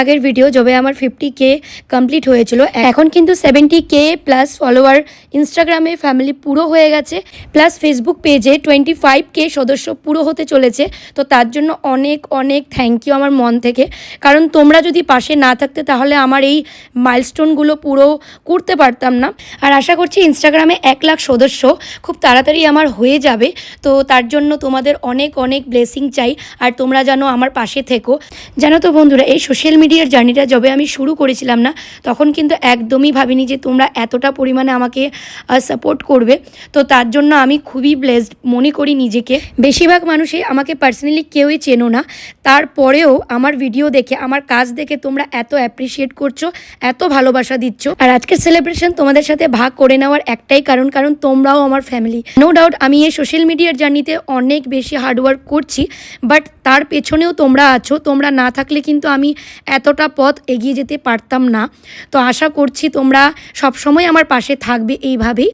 আগের ভিডিও যবে আমার 50K কমপ্লিট হয়েছিল, এখন কিন্তু 70K প্লাস ফলোয়ার ইনস্টাগ্রামে ফ্যামিলি পুরো হয়ে গেছে, প্লাস ফেসবুক পেজে 25K সদস্য পুরো হতে চলেছে। তো তার জন্য অনেক অনেক থ্যাংক ইউ আমার মন থেকে, কারণ তোমরা যদি পাশে না থাকতে তাহলে আমার এই মাইলস্টোনগুলো পুরো করতে পারতাম না। আর আশা করছি ইনস্টাগ্রামে 1 লাখ সদস্য খুব তাড়াতাড়ি আমার হয়ে যাবে। তো তার জন্য তোমাদের অনেক অনেক ব্লেসিং চাই, আর তোমরা যেন আমার পাশে থেকো। জানো তো বন্ধুরা, এই সোশ্যাল মিডিয়ার জার্নিটা যবে আমি শুরু করেছিলাম না, তখন কিন্তু একদমই ভাবিনি যে তোমরা এতটা পরিমাণে আমাকে সাপোর্ট করবে। তো তার জন্য আমি খুবই ব্লেসড মনে করি নিজেকে। বেশিরভাগ মানুষই আমাকে পার্সোনালি কেউই চেনো না, তারপরেও আমার ভিডিও দেখে, আমার কাজ দেখে তোমরা এত অ্যাপ্রিসিয়েট করছো, এত ভালোবাসা দিচ্ছ। আর আজকের সেলিব্রেশন তোমাদের সাথে ভাগ করে নেওয়ার একটাই কারণ তোমরাও আমার ফ্যামিলি। নো ডাউট আমি এই সোশ্যাল মিডিয়ার জার্নিতে অনেক বেশি হার্ডওয়ার্ক করছি, বাট তার পেছনেও তোমরা আছো। তোমরা না থাকলে কিন্তু আমি এতটা পথ এগিয়ে যেতে পারতাম না। তো আশা করছি তোমরা সবসময় আমার পাশে থাকবে এইভাবেই।